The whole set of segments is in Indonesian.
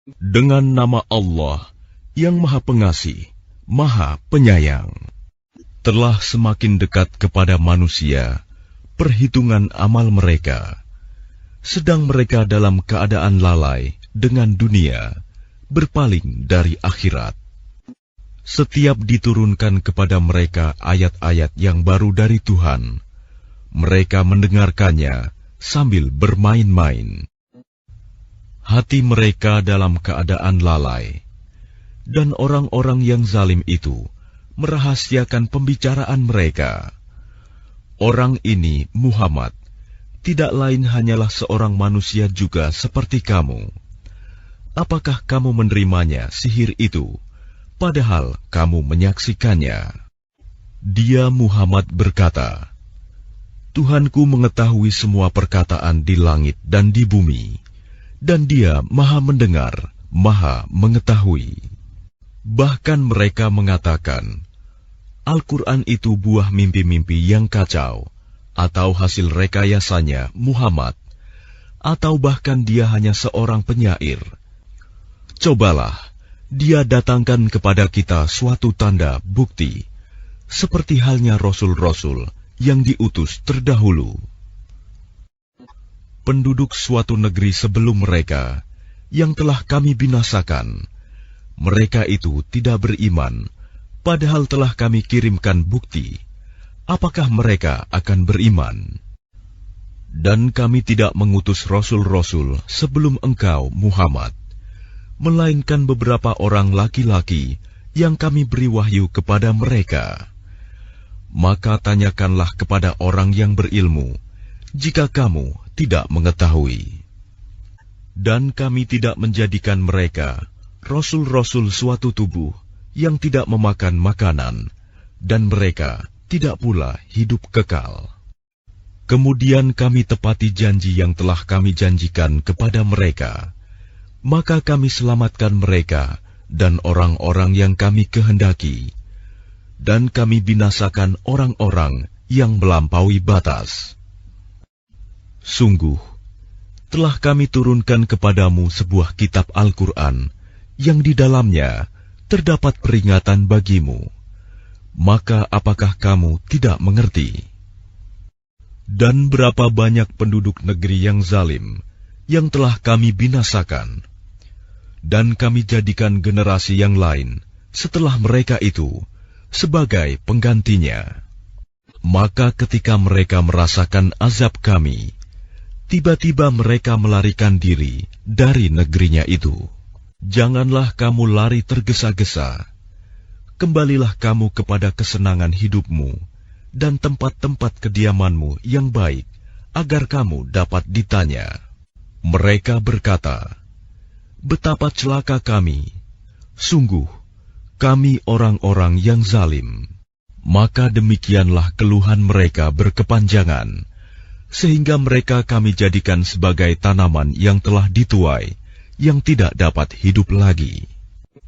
Dengan nama Allah yang Maha Pengasih, Maha Penyayang. Telah semakin dekat kepada manusia perhitungan amal mereka, sedang mereka dalam keadaan lalai dengan dunia, berpaling dari akhirat. Setiap diturunkan kepada mereka ayat-ayat yang baru dari Tuhan, mereka mendengarkannya sambil bermain-main. Hati mereka dalam keadaan lalai, dan orang-orang yang zalim itu merahasiakan pembicaraan mereka. Orang ini, Muhammad, tidak lain hanyalah seorang manusia juga seperti kamu. Apakah kamu menerimanya sihir itu, padahal kamu menyaksikannya? Dia Muhammad berkata, Tuhanku mengetahui semua perkataan di langit dan di bumi, dan Dia Maha Mendengar, Maha Mengetahui. Bahkan mereka mengatakan, Al-Quran itu buah mimpi-mimpi yang kacau, atau hasil rekayasanya Muhammad, atau bahkan dia hanya seorang penyair. Cobalah, dia datangkan kepada kita suatu tanda bukti, seperti halnya rasul-rasul yang diutus terdahulu. Penduduk suatu negeri sebelum mereka, yang telah kami binasakan, mereka itu tidak beriman, padahal telah kami kirimkan bukti. Apakah mereka akan beriman? Dan kami tidak mengutus rasul-rasul sebelum engkau, Muhammad, melainkan beberapa orang laki-laki yang kami beri wahyu kepada mereka. Maka tanyakanlah kepada orang yang berilmu, jika kamu tidak mengetahui. Dan kami tidak menjadikan mereka rasul-rasul suatu tubuh yang tidak memakan makanan, dan mereka tidak pula hidup kekal. Kemudian kami tepati janji yang telah kami janjikan kepada mereka, maka kami selamatkan mereka dan orang-orang yang kami kehendaki, dan kami binasakan orang-orang yang melampaui batas. Sungguh, telah kami turunkan kepadamu sebuah kitab Al-Quran yang di dalamnya terdapat peringatan bagimu, maka apakah kamu tidak mengerti? Dan berapa banyak penduduk negeri yang zalim yang telah kami binasakan, dan kami jadikan generasi yang lain setelah mereka itu sebagai penggantinya. Maka ketika mereka merasakan azab kami, tiba-tiba mereka melarikan diri dari negerinya itu. Janganlah kamu lari tergesa-gesa. Kembalilah kamu kepada kesenangan hidupmu dan tempat-tempat kediamanmu yang baik, agar kamu dapat ditanya. Mereka berkata, betapa celaka kami. Sungguh, kami orang-orang yang zalim. Maka demikianlah keluhan mereka berkepanjangan, sehingga mereka kami jadikan sebagai tanaman yang telah dituai, yang tidak dapat hidup lagi.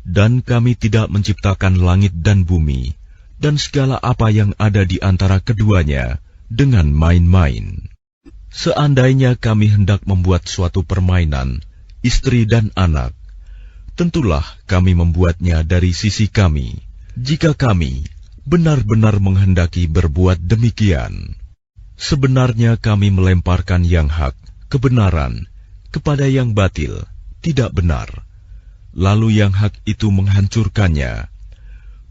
Dan kami tidak menciptakan langit dan bumi, dan segala apa yang ada di antara keduanya, dengan main-main. Seandainya kami hendak membuat suatu permainan, istri dan anak, tentulah kami membuatnya dari sisi kami, jika kami benar-benar menghendaki berbuat demikian. Sebenarnya kami melemparkan yang hak, kebenaran, kepada yang batil, tidak benar, lalu yang hak itu menghancurkannya.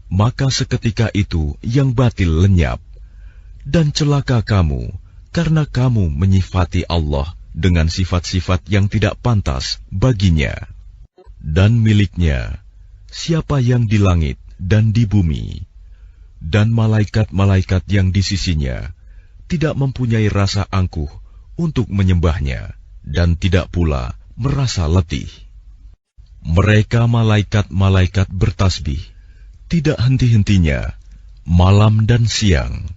Maka seketika itu yang batil lenyap, dan celaka kamu, karena kamu menyifati Allah dengan sifat-sifat yang tidak pantas baginya. Dan miliknya, siapa yang di langit dan di bumi, dan malaikat-malaikat yang di sisinya, tidak mempunyai rasa angkuh untuk menyembahnya, dan tidak pula merasa letih. Mereka malaikat-malaikat bertasbih, tidak henti-hentinya, malam dan siang,